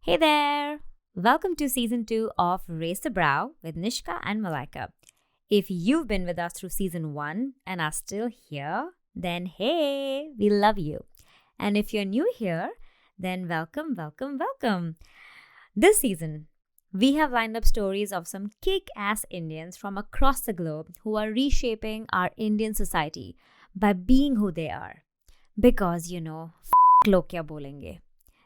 Hey there! Welcome to season 2 of Raise the Brow with Nishka and Malaika. If you've been with us through season 1 and are still here, then hey, we love you. And if you're new here, then welcome, welcome, welcome. This season, we have lined up stories of some kick ass Indians from across the globe who are reshaping our Indian society by being who they are. Because, log kya bolenge.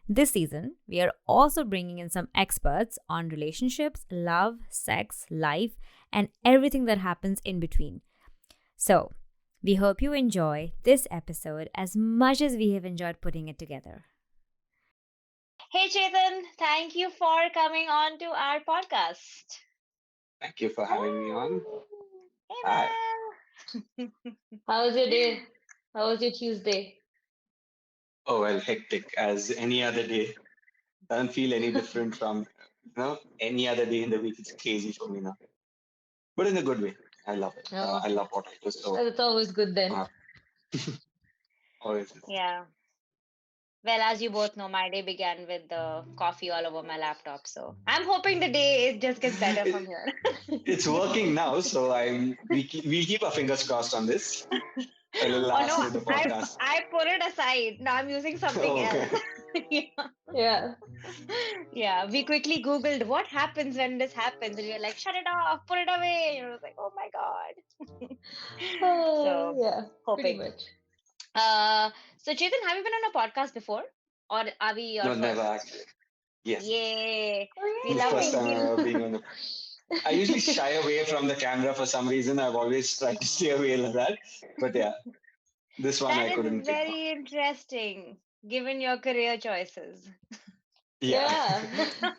This season, we are also bringing in some experts on relationships, love, sex, life, and everything that happens in between. So, we hope you enjoy this episode as much as we have enjoyed putting it together. Hey Chethan, thank you for coming on to our podcast. Thank you for having me on. Hey Hi. man. How was your day? How was your Tuesday? Oh, well, hectic as any other day. Doesn't feel any different from any other day in the week. It's crazy for me now, but in a good way. I love it. Oh, I love what I do. So that's always good then. uh, always. Yeah. Well, as you both know, my day began with the coffee all over my laptop. So I'm hoping the day just gets better from It, here. it's working now, so we keep our fingers crossed on this. It'll Oh no, last with the podcast. I put it aside. Now I'm using something else. Okay. Yeah. Yeah. Yeah, we quickly Googled what happens when this happens, and we were like, shut it off, put it away. And I was like, oh my God. So, Yeah, pretty hoping. much. Uh, so Chetan, have you been on a podcast before, or are we your No, never first? actually. Yes, Yay! We Oh, love first it. time yay! being on the. I usually shy away from the camera for some reason. I've always tried to stay away like that. But yeah, this one That I is couldn't ignore. very interesting, given your career choices. Yeah. Yeah.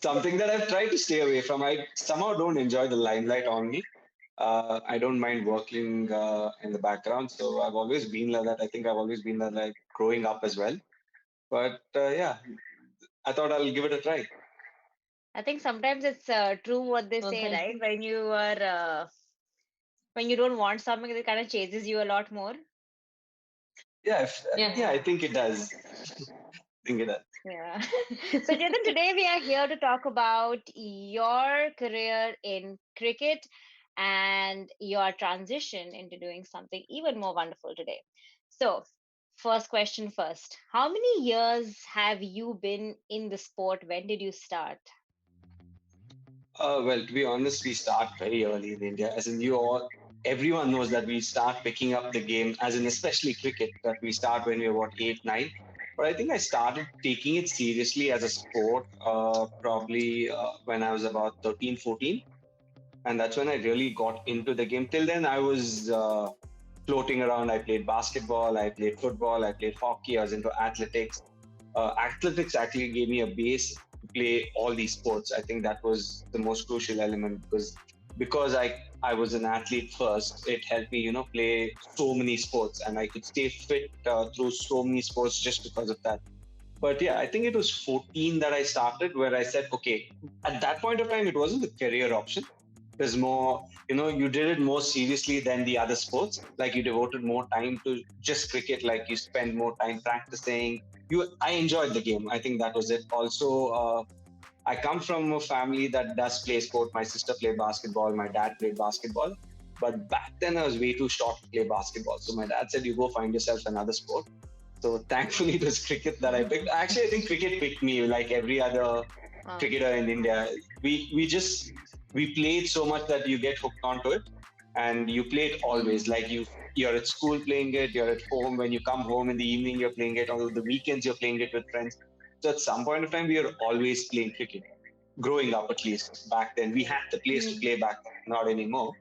Something that I've tried to stay away from. I somehow don't enjoy the limelight on me. I don't mind working in the background. So I've always been like that. I think I've always been like growing up as well. But yeah, I thought I'll give it a try. I think sometimes it's true what they Well, say, thank right? When you don't want something, it kind of chases you a lot more. Yeah, Yeah. yeah, I Yeah. think it does. I think it does. Yeah. So, Chetan, today we are here to talk about your career in cricket and your transition into doing something even more wonderful today. So, first question first. How many years have you been in the sport? When did you start? Well, to be honest, we start very early in India. As in, everyone knows that we start picking up the game, as in especially cricket, that we start when we were what 8, 9. But I think I started taking it seriously as a sport probably when I was about 13, 14, and that's when I really got into the game. Till then, I was floating around. I played basketball, I played football, I played hockey. I was into athletics. Athletics actually gave me a base to play all these sports. I think that was the most crucial element because I was an athlete first. It helped me, play so many sports, and I could stay fit through so many sports just because of that. But yeah, I think it was 14 that I started where I said, okay, at that point of time, it wasn't a career option. It was more, you did it more seriously than the other sports. Like you devoted more time to just cricket, like you spend more time practicing. I enjoyed the game. I think that was it. Also, I come from a family that does play sport. My sister played basketball, my dad played basketball. But back then, I was way too short to play basketball. So my dad said, you go find yourself another sport. So thankfully, it was cricket that I picked. Actually, I think cricket picked me like every other Oh. cricketer in India. We played so much that you get hooked onto it, and you play it always. Like you're at school playing it, you're at home. When you come home in the evening, you're playing it. On the weekends, you're playing it with friends. So at some point of time, we were always playing cricket. Growing up, at least back then, we had the place to Mm. play back then, not anymore.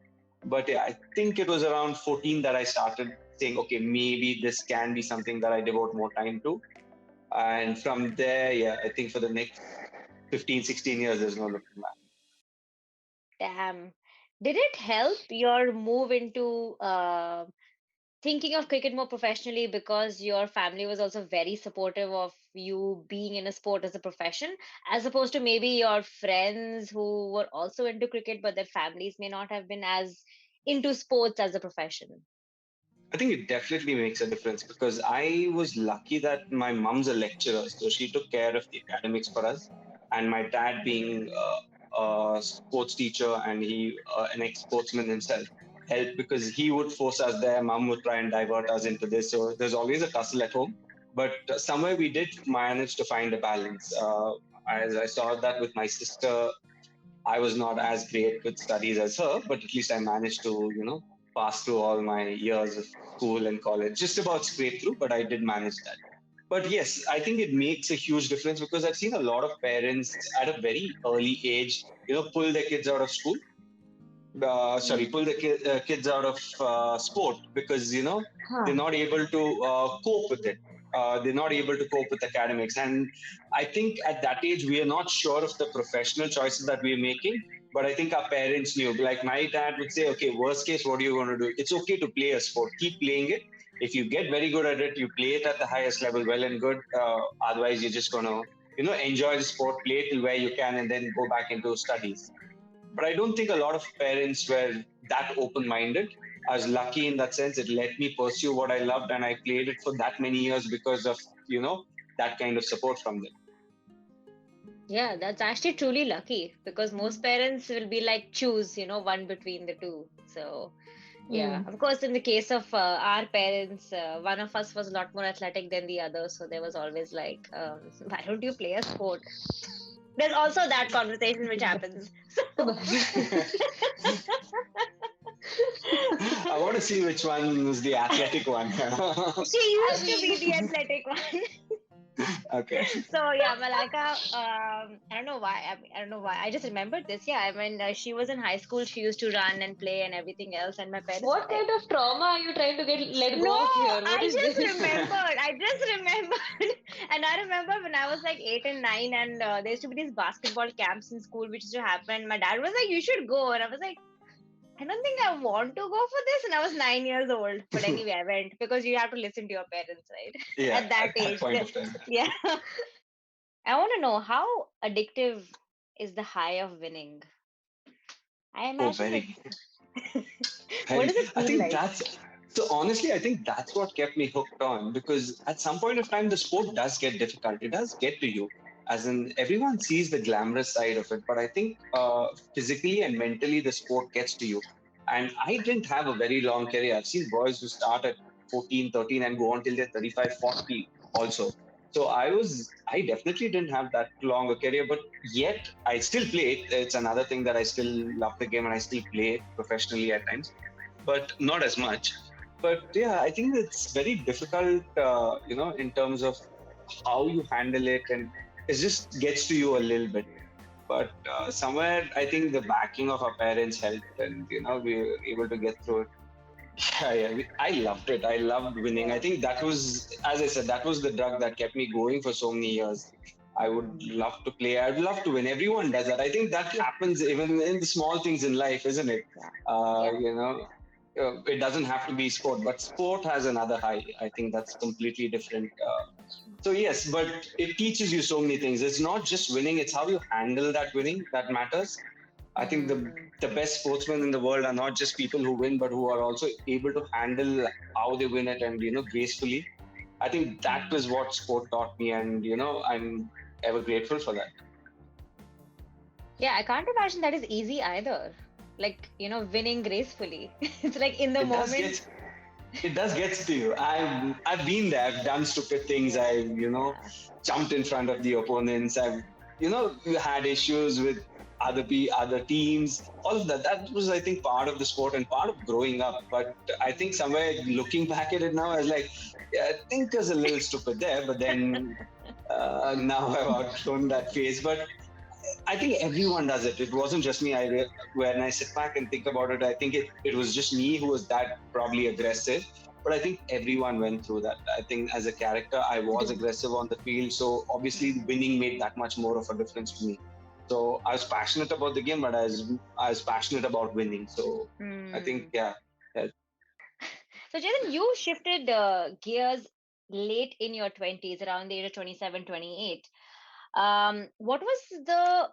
But yeah, I think it was around 14 that I started saying, okay, maybe this can be something that I devote more time to. And from there, yeah, I think for the next 15, 16 years, there's no looking back. Damn. Did it help your move into thinking of cricket more professionally because your family was also very supportive of you being in a sport as a profession, as opposed to maybe your friends who were also into cricket, but their families may not have been as into sports as a profession? I think it definitely makes a difference because I was lucky that my mom's a lecturer, so she took care of the academics for us. And my dad, being a sports teacher and he an ex-sportsman himself, helped because he would force us there. Mom would try and divert us into this, so there's always a tussle at home. But somewhere we did manage to find a balance. As I saw that with my sister, I was not as great with studies as her, but at least I managed to, pass through all my years of school and college. Just about scrape through, but I did manage that. But yes, I think it makes a huge difference because I've seen a lot of parents at a very early age, pull their kids out of school. Pull the kids out of sport because they're Huh. not able to cope with it. They're not able to cope with academics, and I think at that age we are not sure of the professional choices that we're making. But I think our parents knew. Like my dad would say, "Okay, worst case, what are you going to do? It's okay to play a sport. Keep playing it. If you get very good at it, you play it at the highest level, well and good. Otherwise, you're just going to enjoy the sport, play it till where you can, and then go back into studies." But I don't think a lot of parents were that open minded. I was lucky in that sense. It let me pursue what I loved and I played it for that many years because of, that kind of support from them. Yeah, that's actually truly lucky because most parents will be like, choose, one between the two. So, yeah, Mm. of course, in the case of our parents, one of us was a lot more athletic than the other. So there was always like, why don't you play a sport? There's also that conversation which happens. So, I want to see which one was the athletic one. she I used to be the mean, athletic one. Okay. So yeah, Malika, I don't know why. I don't know why. I just remembered this. Yeah, I mean, she was in high school. She used to run and play and everything else. And my parents were what like, kind of trauma are you trying to get let "No, go of here? What I is just this? remembered. I just remembered." And I remember when I was like 8 and 9, and there used to be these basketball camps in school, which used to happen. My dad was like, "You should go," and I was like, "I don't think I want to go for this." And I was 9 years old. But anyway, I went because you have to listen to your parents, right? Yeah, At that at that age. point of time. Yeah. I want to know how addictive is the high of winning? I Oh, imagine very. it's. What Very. does it I feel think like? that's so honestly, I think that's what kept me hooked on because at some point of time, the sport does get difficult. It does get to you. As in, everyone sees the glamorous side of it, but I think physically and mentally, the sport gets to you. And I didn't have a very long career. I've seen boys who start at 14, 13 and go on till they're 35, 40 also. So I definitely didn't have that long a career, but yet I still play it. It's another thing that I still love the game and I still play it professionally at times, but not as much. But yeah, I think it's very difficult, in terms of how you handle it, and it just gets to you a little bit. But somewhere, I think the backing of our parents helped, and we were able to get through it. Yeah, yeah, I loved it. I loved winning. I think that was, as I said, that was the drug that kept me going for so many years. I would love to play. I'd love to win. Everyone does that. I think that Yeah, happens even in the small things in life, isn't it? yeah, Uh, yeah. you know, it doesn't have to be sport, but sport has another high. I think that's completely different. So yes, but it teaches you so many things. It's not just winning; it's how you handle that winning that matters. I think Mm. the best sportsmen in the world are not just people who win, but who are also able to handle how they win it and gracefully. I think that was what sport taught me, and I'm ever grateful for that. Yeah, I can't imagine that is easy either. Like, winning gracefully. It's like in the It does moment. get it does get to you. I've been there. I've done stupid things. I've Yeah. jumped in front of the opponents. I've had issues with other teams. All of that. That was, I think, part of the sport and part of growing up. But I think somewhere looking back at it now, I was like, yeah, I think there's a little stupid there. But then now I've outgrown that phase. But I think everyone does it. It wasn't just me. When I sit back and think about it, I think it was just me who was that probably aggressive. But I think everyone went through that. I think as a character, I was aggressive on the field. So obviously, winning made that much more of a difference to me. So I was passionate about the game, but I was passionate about winning. So I think, Hmm. yeah, yeah. So, Jaden, you shifted gears late in your 20s, around the age of 27, 28. What was the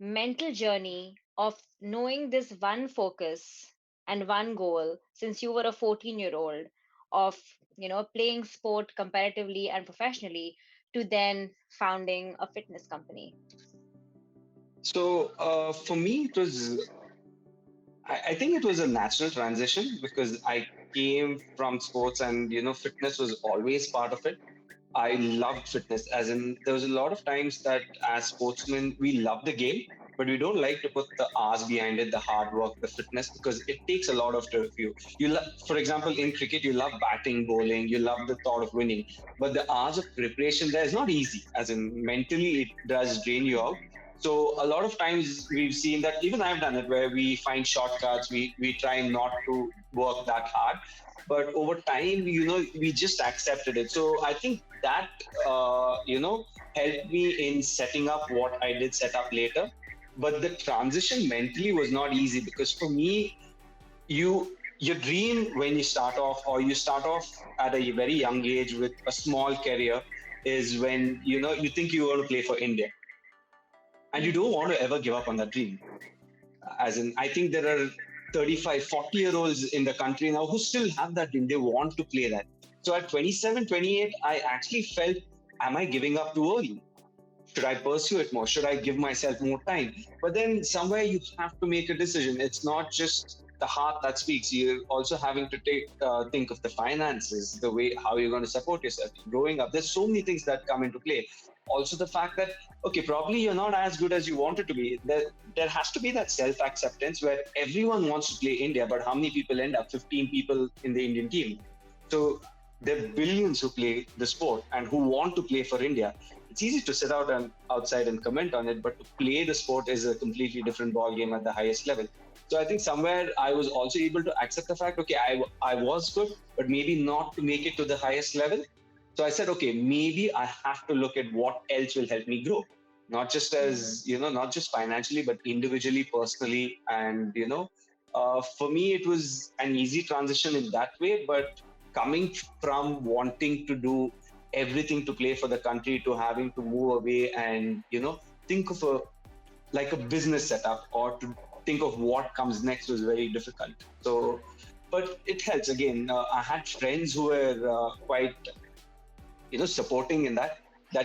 mental journey of knowing this one focus and one goal since you were a 14-year-old of, playing sport comparatively and professionally to then founding a fitness company? So for me, I think it was a natural transition because I came from sports and, fitness was always part of it. I loved fitness, as in there was a lot of times that as sportsmen we love the game, but we don't like to put the hours behind it, the hard work, the fitness, because it takes a lot of you. For example, in cricket, you love batting, bowling, you love the thought of winning, but the hours of preparation there is not easy. As in mentally, it does drain you out. So a lot of times we've seen that even I've done it where we find shortcuts, we try not to work that hard, but over time we just accepted it. So I think that helped me in setting up what I did set up later. But the transition mentally was not easy because for me, your dream when you start off, or you start off at a very young age with a small career, is when you think you want to play for India, and you don't want to ever give up on that dream. As in, I think there are 35, 40 year olds in the country now who still have that dream. They want to play that. So at 27, 28, I actually felt, am I giving up too early? Should I pursue it more? Should I give myself more time? But then somewhere you have to make a decision. It's not just the heart that speaks. You're also having to think of the finances, the way how you're going to support yourself. Growing up, there's so many things that come into play. Also, the fact that okay, probably you're not as good as you wanted to be. There has to be that self acceptance where everyone wants to play India, but how many people end up? 15 people in the Indian team. So there are billions who play the sport and who want to play for India. It's easy to sit outside and comment on it, but to play the sport is a completely different ball game at the highest level. So I think somewhere I was also able to accept the fact, okay, I was good, but maybe not to make it to the highest level. So I said, okay, maybe I have to look at what else will help me grow, not just as, not just financially, but individually, personally. And, for me, it was an easy transition in that way, but coming from wanting to do everything to play for the country to having to move away and think of a business setup or to think of what comes next was very difficult. So but it helps. Again, I had friends who were quite supporting in that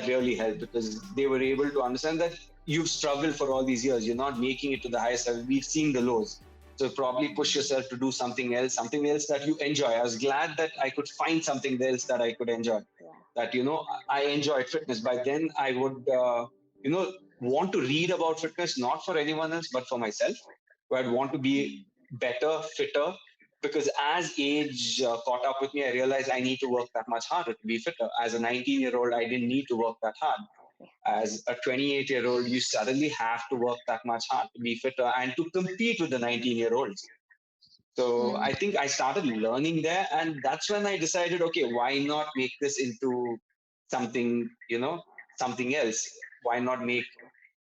really helped because they were able to understand that you've struggled for all these years, you're not making it to the highest level, we've seen the lows. So probably push yourself to do something else that you enjoy. I was glad that I could find something else that I could enjoy. That I enjoyed fitness. By then I would want to read about fitness, not for anyone else but for myself. So I'd want to be better, fitter, because as age caught up with me, I realized I need to work that much harder to be fitter. As a 19-year-old, I didn't need to work that hard. As a 28-year-old, you suddenly have to work that much hard to be fitter and to compete with the 19-year-olds. So I think I started learning there, and that's when I decided, okay, why not make this into something, something else? Why not make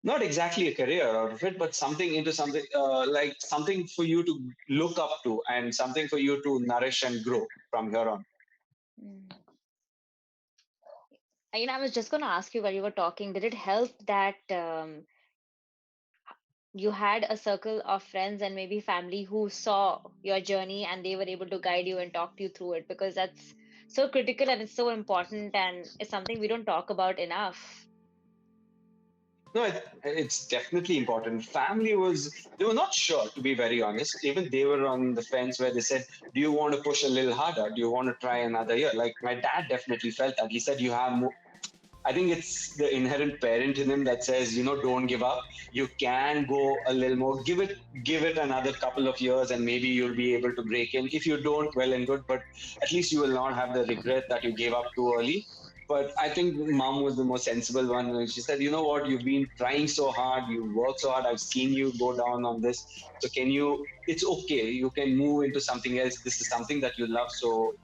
not exactly a career out of it, but something into something like something for you to look up to and something for you to nourish and grow from here on. Mm. I was just going to ask you while you were talking, did it help that you had a circle of friends and maybe family who saw your journey and they were able to guide you and talk to you through it? Because that's so critical and it's so important and it's something we don't talk about enough. No, it's definitely important. They were not sure, to be very honest. Even they were on the fence where they said, do you want to push a little harder? Do you want to try another year? Like my dad definitely felt that. He said, you have more. I think it's the inherent parent in him that says, don't give up. You can go a little more. Give it another couple of years, and maybe you'll be able to break in. If you don't, well and good, but at least you will not have the regret that you gave up too early. But I think mom was the most sensible one when she said, you know what, you've been trying so hard, you worked so hard, I've seen you go down on this. So it's okay. You can move into something else. This is something that you love. So,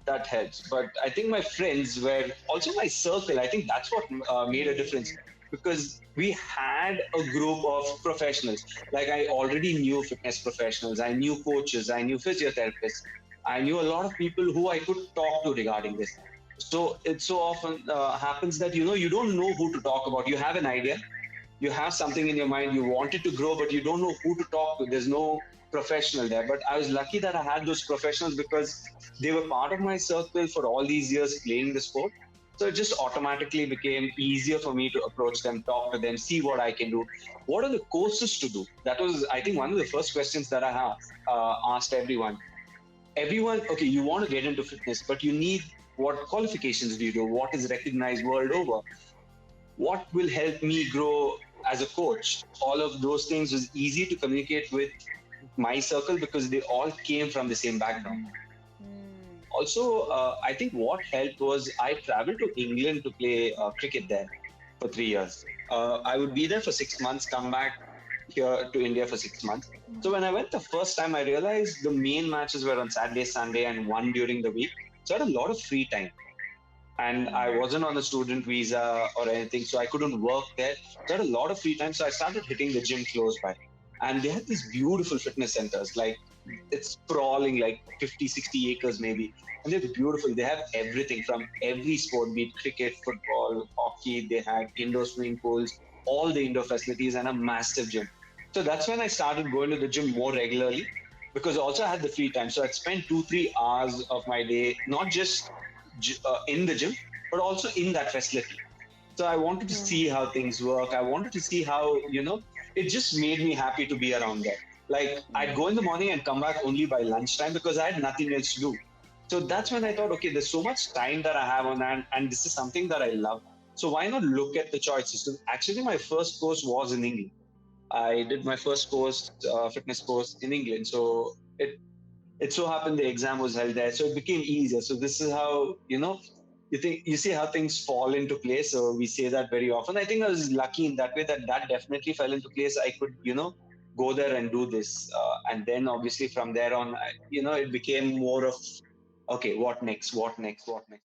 that helps. But I think my friends were also my circle. I think that's what made a difference because we had a group of professionals. Like I already knew fitness professionals, I knew coaches, I knew physiotherapists, I knew a lot of people who I could talk to regarding this. So it so often happens that you don't know who to talk about. You have an idea, you have something in your mind, you want it to grow, but you don't know who to talk to. There's no professional there. But I was lucky that I had those professionals because they were part of my circle for all these years playing the sport. So it just automatically became easier for me to approach them, talk to them, see what I can do. What are the courses to do? That was, I think, one of the first questions that I have asked everyone. Everyone, okay, you want to get into fitness, but you need, what qualifications do you do? What is recognized world over? What will help me grow as a coach? All of those things was easy to communicate with my circle because they all came from the same background. Mm. Also, I think what helped was I traveled to England to play cricket there for 3 years. I would be there for 6 months, come back here to India for 6 months. So when I went the first time, I realized the main matches were on Saturday, Sunday, and one during the week. So I had a lot of free time, and I wasn't on a student visa or anything, so I couldn't work there. So I had a lot of free time, so I started hitting the gym close by. And they had these beautiful fitness centers, like it's sprawling like 50, 60 acres maybe. And they're beautiful. They have everything from every sport, be it cricket, football, hockey. They had indoor swimming pools, all the indoor facilities, and a massive gym. So that's when I started going to the gym more regularly because also I had the free time. So I'd spend 2, 3 hours of my day, not just in the gym, but also in that facility. So I wanted to see how things work. I wanted to see how, it just made me happy to be around there. Like I'd go in the morning and come back only by lunchtime because I had nothing else to do. So that's when I thought, okay, there's so much time that I have on hand, and this is something that I love. So why not look at the choices? So actually, my first course was in England. I did my first course, fitness course in England. So it so happened the exam was held there, so it became easier. So this is how you see how things fall into place. So we say that very often. I think I was lucky in that way that definitely fell into place. I could go there and do this, and then obviously from there on, it became more of okay, what next, what next, what next.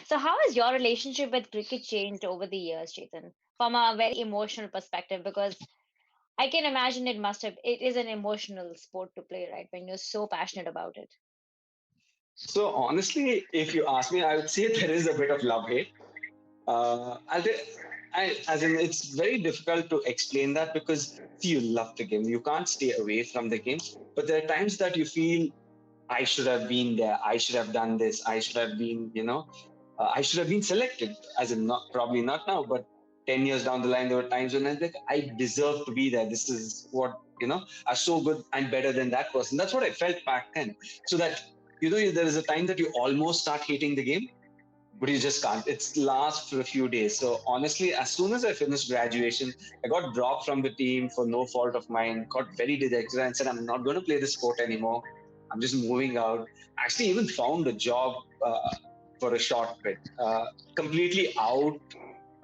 So, how has your relationship with cricket changed over the years, Chetan? From a very emotional perspective, because I can imagine it is an emotional sport to play, right? When you're so passionate about it. So honestly, if you ask me, I would say there is a bit of love hate. I'll t- as in, it's very difficult to explain that because see, you love the game. You can't stay away from the game. But there are times that you feel, I should have been there. I should have done this. I should have been, I should have been selected. As in, not probably not now, but 10 years down the line, there were times when I was like, I deserve to be there. This is what are so good. I'm better than that person. That's what I felt back then. So that there is a time that you almost start hating the game, but you just can't. It's lasts for a few days. So honestly, as soon as I finished graduation, I got dropped from the team for no fault of mine. Got very dejected and said, I'm not going to play this sport anymore. I'm just moving out. Actually, even found a job for a short bit, completely out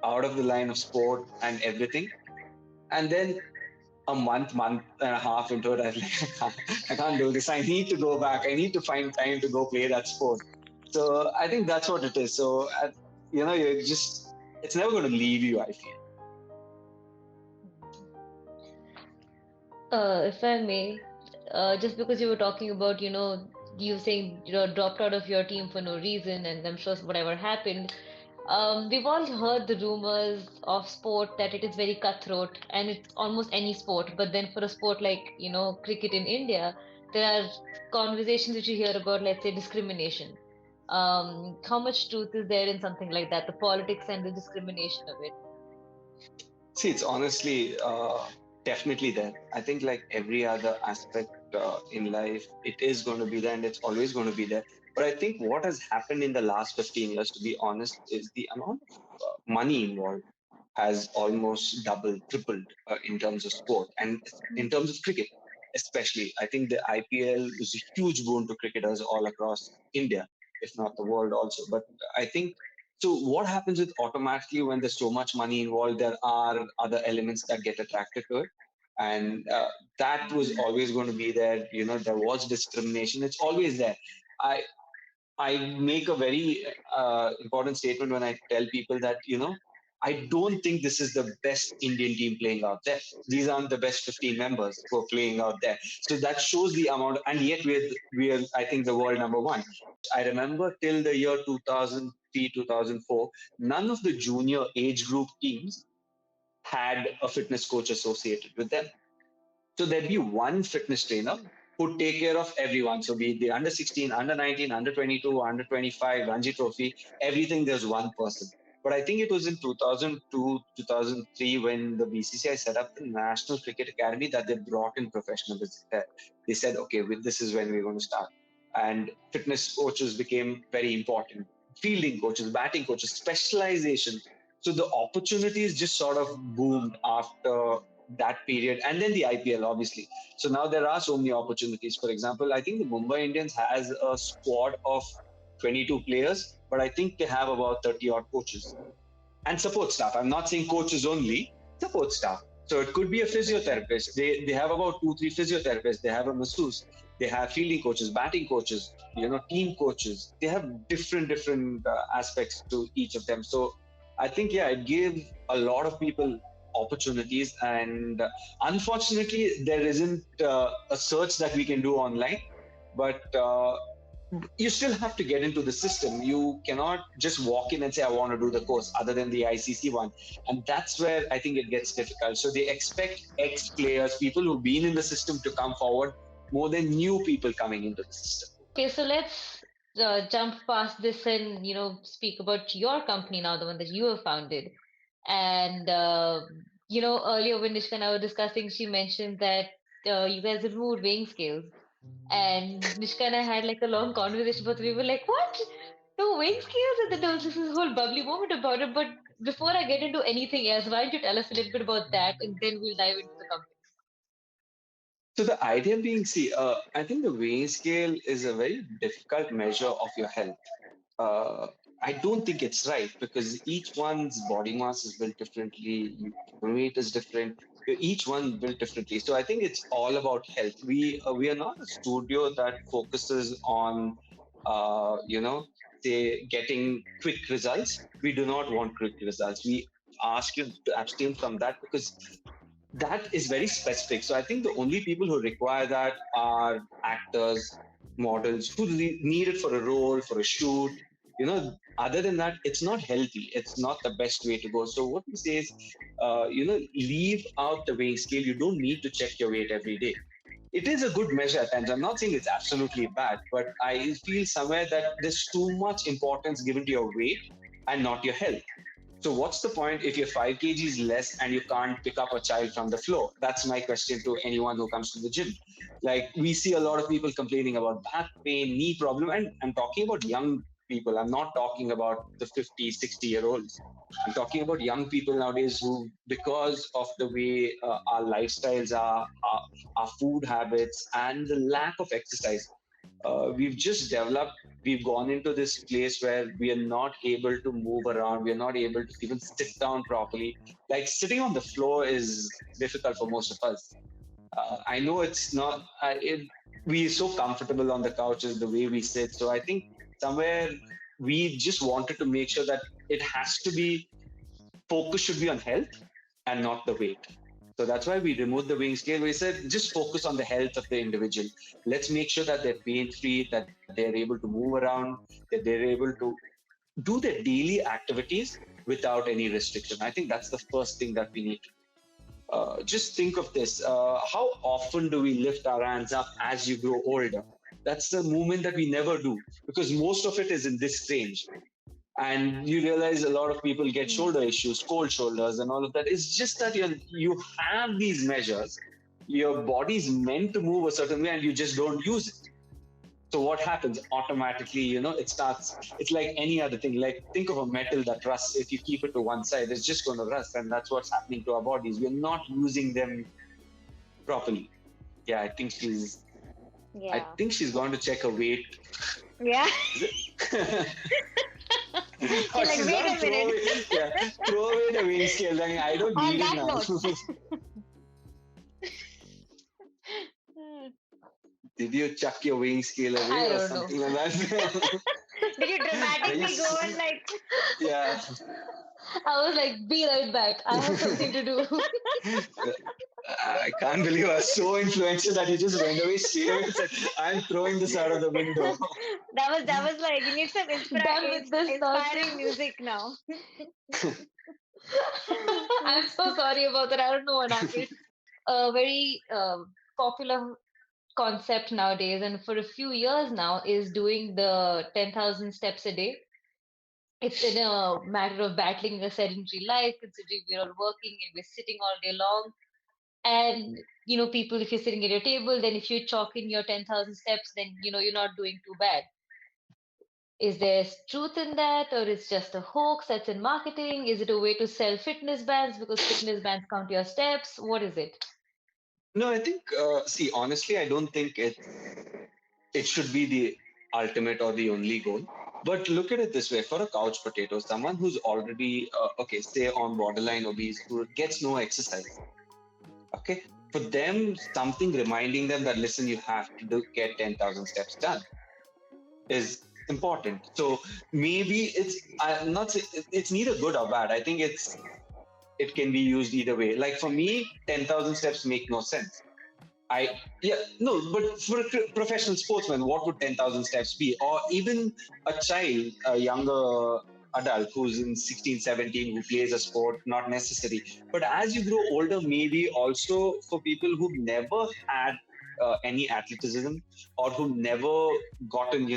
of the line of sport and everything. And then a month and a half into it, I was like, I can't do this. I need to go back. I need to find time to go play that sport. So I think that's what it is. So, you're just, it's never going to leave you, I feel. If I may, just because you were talking about, you saying, dropped out of your team for no reason, and I'm sure whatever happened, we've all heard the rumors of sport that it is very cutthroat, and it's almost any sport. But then for a sport like, cricket in India, there are conversations which you hear about, let's say, discrimination. How much truth is there in something like that, the politics and the discrimination of it? See, it's honestly definitely there. I think, like every other aspect in life, it is going to be there and it's always going to be there. But I think what has happened in the last 15 years, to be honest, is the amount of money involved has almost doubled, tripled in terms of sport and in terms of cricket, especially. I think the IPL is a huge boon to cricketers all across India, if not the world also. But I think so. What happens with automatically when there's so much money involved, there are other elements that get attracted to it. And that was always going to be there. There was discrimination. It's always there. I I make a very important statement when I tell people that, I don't think this is the best Indian team playing out there. These aren't the best 15 members who are playing out there. So that shows the amount, and yet we're I think, the world number one. I remember till the year 2003, 2004, none of the junior age group teams had a fitness coach associated with them. So there'd be one fitness trainer who'd take care of everyone. So be it the under 16, under 19, under 22, under 25, Ranji Trophy, everything, there's one person. But I think it was in 2002, 2003 when the BCCI set up the National Cricket Academy that they brought in professionalism there. They said, okay, this is when we're going to start. And fitness coaches became very important. Fielding coaches, batting coaches, specialization. So the opportunities just sort of boomed after that period, and then the IPL, obviously. So now there are so many opportunities. For example, I think the Mumbai Indians has a squad of 22 players, but I think they have about 30 odd coaches and support staff. I'm not saying coaches only, support staff. So it could be a physiotherapist. They have about 2, 3 physiotherapists. They have a masseuse. They have fielding coaches, batting coaches, team coaches. They have different aspects to each of them. So I think, yeah, it gives a lot of people opportunities. And unfortunately, there isn't a search that we can do online. But you still have to get into the system. You cannot just walk in and say, I want to do the course, other than the ICC one. And that's where I think it gets difficult. So they expect ex players, people who've been in the system, to come forward more than new people coming into the system. Okay, so let's jump past this and speak about your company now, the one that you have founded. And earlier when Nishka and I were discussing, she mentioned that you guys removed weighing scales, and Nishka and I had like a long conversation, but we were like, "What? No weighing scales?" And then there was this whole bubbly moment about it. But before I get into anything else, why don't you tell us a little bit about that, and then we'll dive into the company. So the idea being, see, I think the weighing scale is a very difficult measure of your health. uh, I don't think it's right because each one's body mass is built differently, your weight is different, each one built differently. So I think it's all about health. We are not a studio that focuses on, say getting quick results. We do not want quick results. We ask you to abstain from that because that is very specific. So I think the only people who require that are actors, models who need it for a role, for a shoot. Other than that, it's not healthy. It's not the best way to go. So what we say is, leave out the weighing scale. You don't need to check your weight every day. It is a good measure at times. I'm not saying it's absolutely bad, but I feel somewhere that there's too much importance given to your weight and not your health. So what's the point if you're 5 kgs less and you can't pick up a child from the floor? That's my question to anyone who comes to the gym. Like we see a lot of people complaining about back pain, knee problem, and I'm talking about young people. I'm not talking about the 50, 60-year-olds. I'm talking about young people nowadays who, because of the way our lifestyles are, our food habits, and the lack of exercise, we've just developed, we've gone into this place where we are not able to move around, we are not able to even sit down properly. Like sitting on the floor is difficult for most of us. I know it's not, we are so comfortable on the couches the way we sit. So I think somewhere we just wanted to make sure that it has to be, focus should be on health and not the weight. So that's why we removed the weighing scale. We said just focus on the health of the individual. Let's make sure that they're pain free, that they're able to move around, that they're able to do their daily activities without any restriction. I think that's the first thing that we need to do. Just think of this. How often do we lift our hands up as you grow older? That's the movement that we never do because most of it is in this range. And you realize a lot of people get shoulder issues, cold shoulders, and all of that. It's just that you have these measures. Your body's meant to move a certain way, and you just don't use it. So what happens automatically? It starts. It's like any other thing. Like think of a metal that rusts. If you keep it to one side, it's just going to rust, and that's what's happening to our bodies. We're not using them properly. Yeah, I think she's. Yeah. I think she's going to check her weight. Yeah. Oh, like, wait a minute. Throw away the weighing scale. I don't On need it that now. note. Did you chuck your weighing scale away I or don't something know. like that? Did you dramatically go and like? Yeah. I was like, be right back. I have something to do. I can't believe I was so influential that you just went away straight away and said, I'm throwing this out of the window. that was like you need some Done with this inspiring nonsense. music now. I'm so sorry about that. I don't know what happened. A very popular concept nowadays, and for a few years now, is doing the 10,000 steps a day. It's in a matter of battling a sedentary life, considering we're all working and we're sitting all day long. And, people, if you're sitting at your table, then if you chalk in your 10,000 steps, then, you're not doing too bad. Is there truth in that, or it's just a hoax that's in marketing? Is it a way to sell fitness bands because fitness bands count your steps? What is it? No, I think, see, honestly, I don't think it should be the ultimate or the only goal. But look at it this way: for a couch potato, someone who's already, okay, say on borderline obese, who gets no exercise, okay, for them, something reminding them that, listen, you have to get 10,000 steps done is important. So maybe I'm not saying it's neither good or bad. I think it can be used either way. Like for me, 10,000 steps make no sense. Yeah, no, but for a professional sportsman, what would 10,000 steps be? Or even a child, a younger adult who's in 16, 17, who plays a sport, not necessary. But as you grow older, maybe also for people who've never had any athleticism or who've never gotten,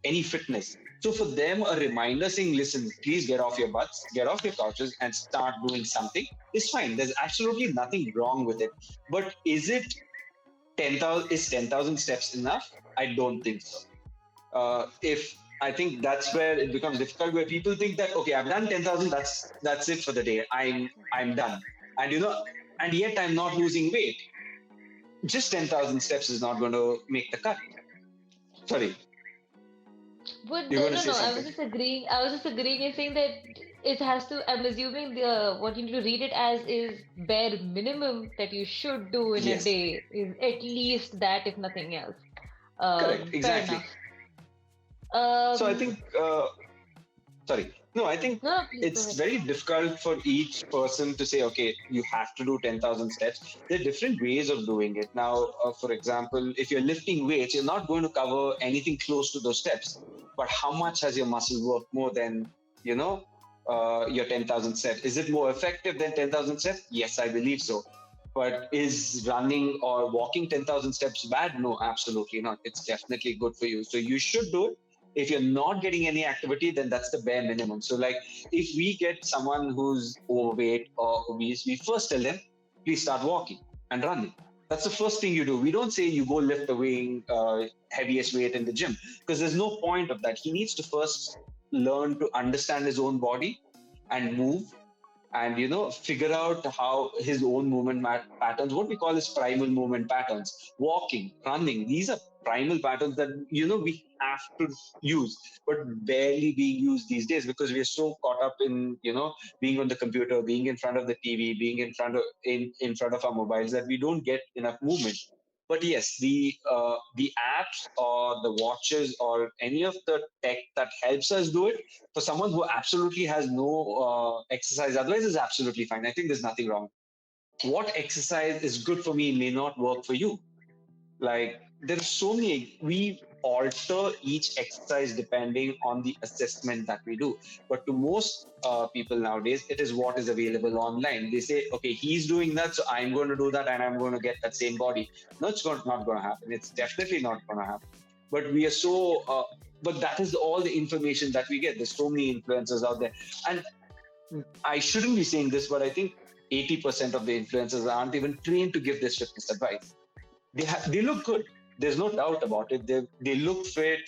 any fitness. So for them, a reminder saying, listen, please get off your butts, get off your couches and start doing something is fine. There's absolutely nothing wrong with it. But is it 10,000 steps enough? I don't think so. If I think that's where it becomes difficult, where people think that, okay, I've done 10,000, that's it for the day. I'm done. And and yet I'm not losing weight. Just 10,000 steps is not going to make the cut. Sorry, But you're going to no, say no, something. I was just agreeing and saying that it has to. I'm assuming the what you need to read it as is bare minimum that you should do in a Yes, day is at least that, if nothing else. correct, Fair exactly. enough. So I Um, think, sorry, no, I think no, no, please go it's ahead. very difficult for each person to say, okay, you have to do 10,000 steps. There are different ways of doing it. Now, for example, if you're lifting weights, you're not going to cover anything close to those steps. But how much has your muscle worked more than, your 10,000 steps? Is it more effective than 10,000 steps? Yes, I believe so. But is running or walking 10,000 steps bad? No, absolutely not. It's definitely good for you. So you should do it. If you're not getting any activity, then that's the bare minimum. So, like, if we get someone who's overweight or obese, we first tell them, please start walking and running. That's the first thing you do. We don't say you go lift the heaviest weight in the gym, because there's no point of that. He needs to first learn to understand his own body and move, and figure out how his own movement patterns, what we call as primal movement patterns, walking, running, these are primal patterns that we have to use, but barely being used these days, because we are so caught up in being on the computer, being in front of the TV, being in front of our mobiles, that we don't get enough movement. But yes, the apps or the watches or any of the tech that helps us do it, for someone who absolutely has no exercise otherwise, is absolutely fine. I think there's nothing wrong. What exercise is good for me may not work for you. Like, there's so many, we alter each exercise depending on the assessment that we do. But to most people nowadays, it is what is available online. They say, okay, he's doing that, so I'm going to do that and I'm going to get that same body. No, it's not going to happen. It's definitely not going to happen. But we are so but that is all the information that we get. There's so many influencers out there, and I shouldn't be saying this, but I think 80% of the influencers aren't even trained to give this fitness advice. They look good. There's no doubt about it. They look fit.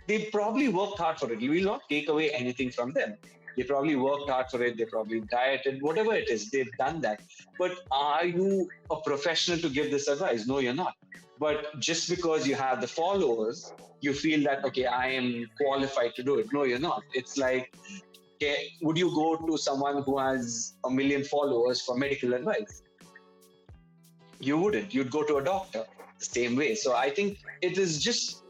They probably worked hard for it. You will not take away anything from them. They probably worked hard for it. They probably dieted, whatever it is. They've done that. But are you a professional to give this advice? No, you're not. But just because you have the followers, you feel that, okay, I am qualified to do it. No, you're not. It's like, okay, would you go to someone who has 1 million followers for medical advice? You wouldn't. You'd go to a doctor the same way. So I think it is just,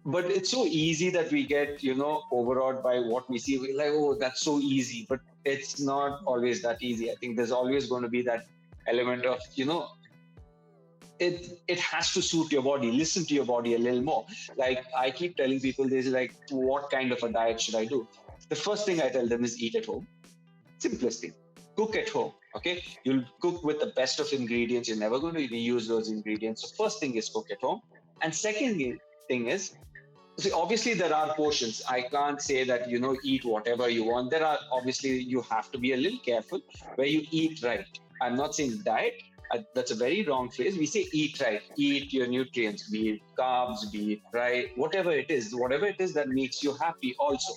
but it's so easy that we get, overawed by what we see. We're like, oh, that's so easy. But it's not always that easy. I think there's always going to be that element of, it has to suit your body. Listen to your body a little more. Like, I keep telling people, there's what kind of a diet should I do? The first thing I tell them is eat at home. Simplest thing. cook at home. Okay, you'll cook with the best of ingredients. You're never going to reuse those ingredients. So first thing is cook at home, and second thing is, see, obviously there are portions. I can't say that eat whatever you want. There are, obviously, you have to be a little careful where you eat right. I'm not saying diet. That's a very wrong phrase. We say eat right. Eat your nutrients, be it carbs, be it right, whatever it is that makes you happy. Also,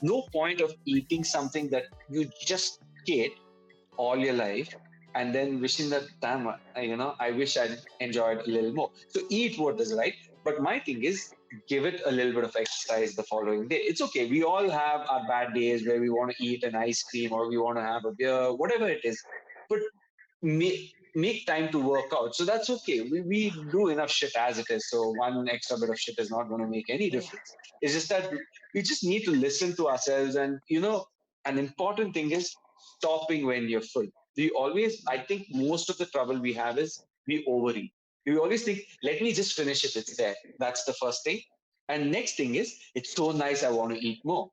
no point of eating something that you just hate all your life and then wishing that, damn, I wish I'd enjoyed a little more. So eat what is right. But my thing is, give it a little bit of exercise the following day. It's okay. We all have our bad days where we want to eat an ice cream or we want to have a beer, whatever it is. But make time to work out. So that's okay. We do enough shit as it is. So one extra bit of shit is not going to make any Yeah. difference. It's just that we just need to listen to ourselves. And, an important thing is stopping when you're full. I think most of the trouble we have is we overeat. We always think, let me just finish it. It's there. That's the first thing. And next thing is, it's so nice. I want to eat more,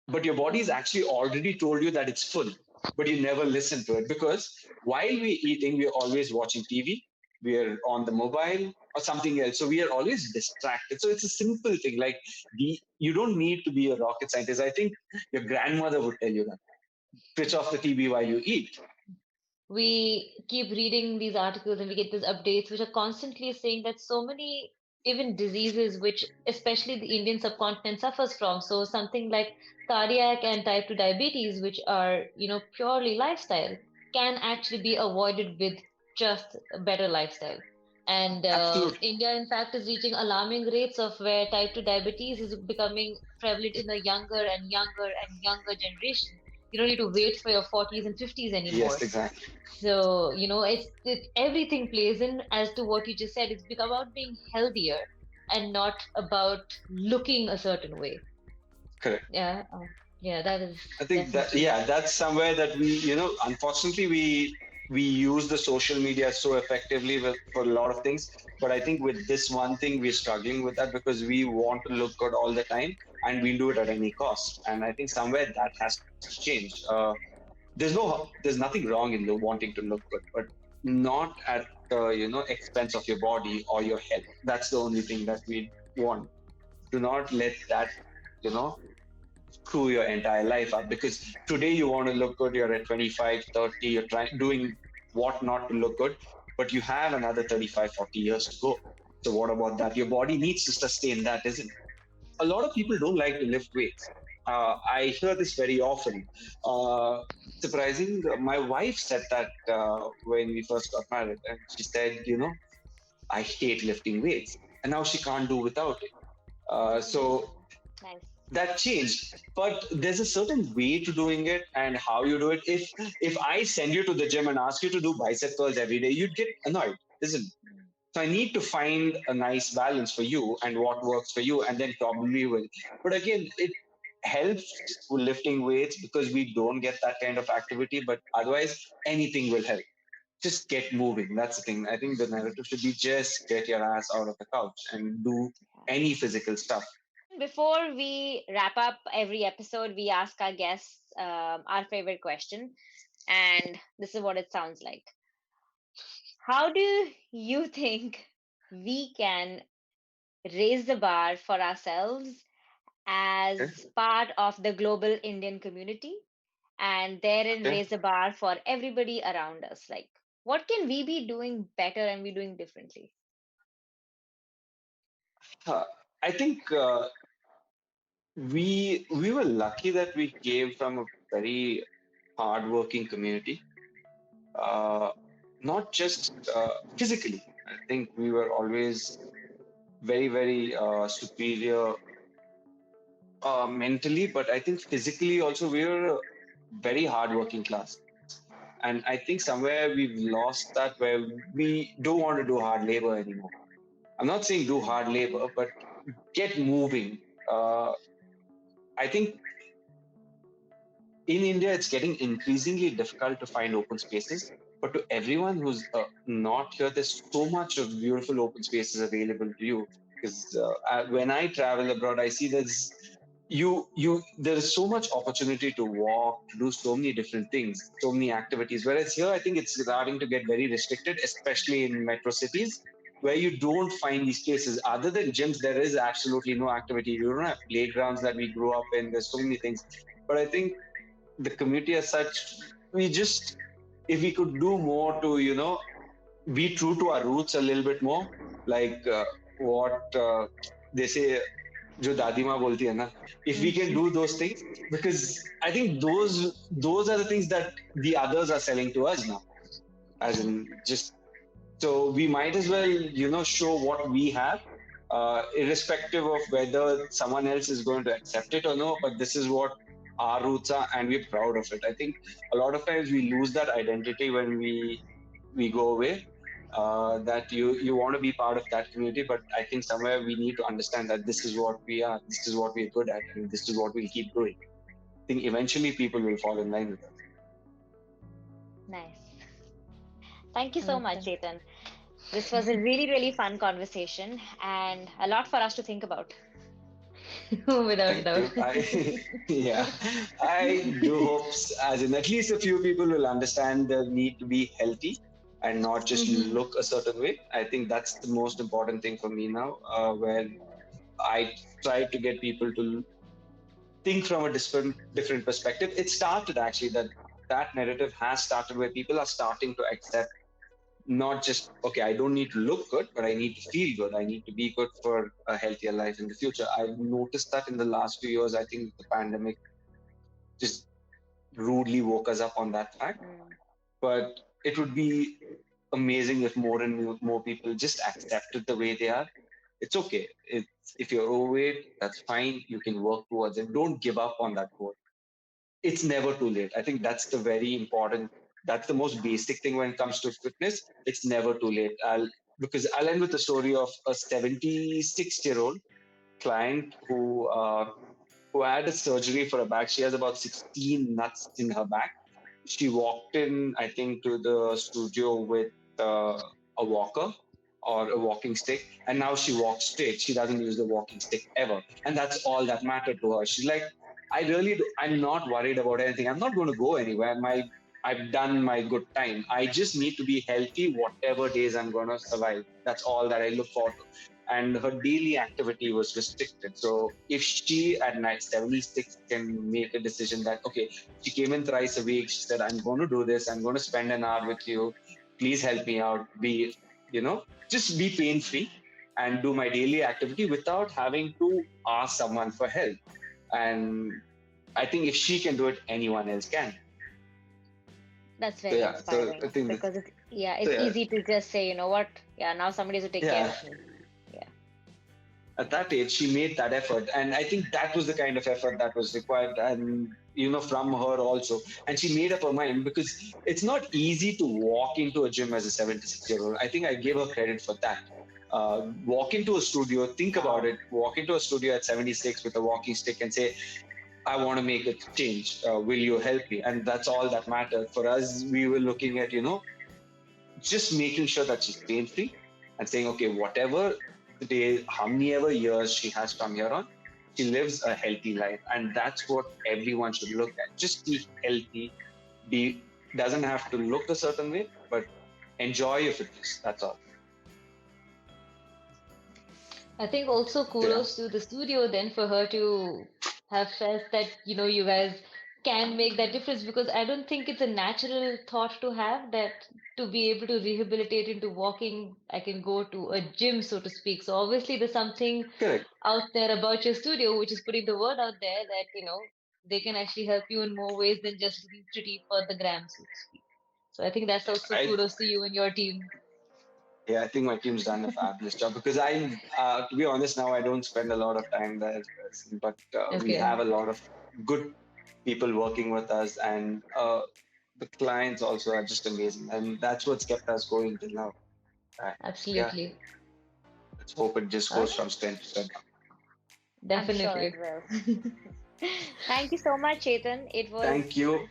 but your body is actually already told you that it's full, but you never listen to it because while we're eating, we're always watching TV, we're on the mobile or something else. So we are always distracted. So it's a simple thing. Like you don't need to be a rocket scientist. I think your grandmother would tell you that. Switch off the TV while you eat. We keep reading these articles and we get these updates which are constantly saying that so many even diseases which especially the Indian subcontinent suffers from, so something like cardiac and type 2 diabetes, which are purely lifestyle, can actually be avoided with just a better lifestyle. And Absolutely. India in fact is reaching alarming rates of where type 2 diabetes is becoming prevalent in the younger and younger and younger generation. You don't need to wait for your 40s and 50s Yes, anymore. exactly. So, everything plays in as to what you just said. It's about being healthier and not about looking a certain way. Correct. Yeah, yeah, that is I think that, definitely. yeah, that's somewhere that unfortunately, we use the social media so effectively for a lot of things. But I think with this one thing, we're struggling with that because we want to look good all the time and we'll do it at any cost. And I think somewhere that has to change. There's nothing wrong in wanting to look good, but not at the expense of your body or your health. That's the only thing that we want. Do not let that you know screw your entire life up because today you want to look good, you're at 25, 30, you're trying doing what not to look good, but you have another 35, 40 years to go. So what about that? Your body needs to sustain that, isn't it? A lot of people don't like to lift weights. I hear this very often. uh, Surprising, my wife said that when we first got married, and she said, I hate lifting weights, and now she can't do without it. So Nice. that changed, but there's a certain way to doing it and how you do it. If I send you to the gym and ask you to do bicep curls every day, you'd get annoyed, isn't it? So I need to find a nice balance for you and what works for you, and then probably will. But again, it helps with lifting weights because we don't get that kind of activity, but otherwise anything will help. Just get moving. That's the thing. I think the narrative should be just get your ass out of the couch and do any physical stuff. Before we wrap up every episode, we ask our guests our favorite question. And this is what it sounds like. How do you think we can raise the bar for ourselves Okay? as part of the global Indian community and therein Okay? raise the bar for everybody around us? Like, what can we be doing better and be doing differently? Uh, I think we were lucky that we came from a very hardworking community, uh, not just physically. I think we were always very, very superior mentally, but I think physically also we were a very hardworking class. And I think somewhere we've lost that where we don't want to do hard labor anymore. I'm not saying do hard labor, but get moving. I think in India, it's getting increasingly difficult to find open spaces. But to everyone who's not here, there's so much of beautiful open spaces available to you. Because when I travel abroad, I see there's there is so much opportunity to walk, to do so many different things, so many activities. Whereas here, I think it's starting to get very restricted, especially in metro cities, where you don't find these places. Other than gyms, there is absolutely no activity. You don't have playgrounds that we grew up in. There's so many things. But I think the community as such, we just, if we could do more to, be true to our roots a little bit more, like what they say, जो दादी माँ बोलती है ना, if we can do those things, because I think those are the things that the others are selling to us now, as in just, so we might as well show what we have, irrespective of whether someone else is going to accept it or no, but this is what our roots are and we're proud of it. I think a lot of times we lose that identity when we go away, that you want to be part of that community, but I think somewhere we need to understand that this is what we are, this is what we're good at, and this is what we'll keep doing. I think eventually people will fall in line with us. Nice. Thank you so Okay. much, Chethan. This was a really, really fun conversation and a lot for us to think about. Without Thank doubt. you. Yeah, I do hope, as in at least a few people will understand the need to be healthy and not just look a certain way. I think that's the most important thing for me now, where I try to get people to think from a different perspective. It started actually, that narrative has started where people are starting to accept not just, okay, I don't need to look good, but I need to feel good. I need to be good for a healthier life in the future. I've noticed that in the last few years. I think the pandemic just rudely woke us up on that fact. But it would be amazing if more and more people just accepted the way they are. It's okay. If you're overweight, that's fine. You can work towards it. Don't give up on that goal. It's never too late. I think that's the very important, that's the most basic thing when it comes to fitness. It's never too late. Because I'll end with the story of a 76-year-old client who had a surgery for a back. She has about 16 nuts in her back. She walked in, I think, to the studio with a walker or a walking stick, and now she walks straight. She doesn't use the walking stick ever, and that's all that mattered to her. She's like, I'm not worried about anything. I'm not going to go anywhere. I've done my good time. I just need to be healthy, whatever days I'm going to survive. That's all that I look forward to. And her daily activity was restricted. So if she at night 76 can make a decision that, okay, she came in thrice a week, she said, I'm going to do this, I'm going to spend an hour with you, please help me out, just be pain free and do my daily activity without having to ask someone for help. And I think if she can do it, anyone else can. That's very inspiring, I think because it's easy to just say, you know what, now somebody's to take care of me. At that age, she made that effort, and I think that was the kind of effort that was required, and from her also. And she made up her mind, because it's not easy to walk into a gym as a 76-year-old. I think I give her credit for that. Walk into a studio, think about it, walk into a studio at 76 with a walking stick and say, I want to make a change. Will you help me? And that's all that mattered. For us, we were looking at, just making sure that she's pain free and saying, okay, whatever day, how many ever years she has from here on, she lives a healthy life. And that's what everyone should look at. Just be healthy. Doesn't have to look a certain way, but enjoy your fitness. That's all. I think also kudos to the studio then for her to have felt that, you guys can make that difference, because I don't think it's a natural thought to have that to be able to rehabilitate into walking, I can go to a gym, so to speak. So obviously there's something out there about your studio which is putting the word out there that, they can actually help you in more ways than just looking pretty for the gram, so to speak. So I think that's also kudos to you and your team. Yeah, I think my team's done a fabulous job, because to be honest, now I don't spend a lot of time there, but we have a lot of good people working with us, and the clients also are just amazing, and that's what's kept us going till now. Absolutely. Yeah. Let's hope it just goes from strength to strength. Definitely. I'm sure it will. Thank you so much, Chethan. It was Thank you.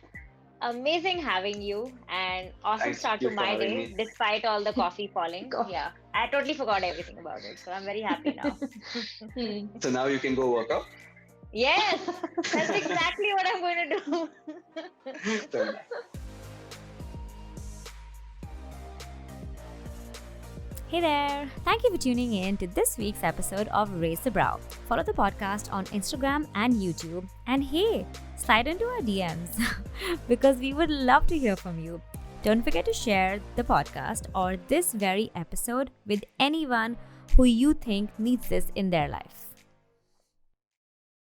Amazing having you, and awesome start to my day, despite all the coffee falling. Yeah, I totally forgot everything about it, so I'm very happy now. So now you can go work out? Yes, that's exactly what I'm going to do. So, Hey there! Thank you for tuning in to this week's episode of Raise the Brow. Follow the podcast on Instagram and YouTube. And hey, slide into our DMs because we would love to hear from you. Don't forget to share the podcast or this very episode with anyone who you think needs this in their life.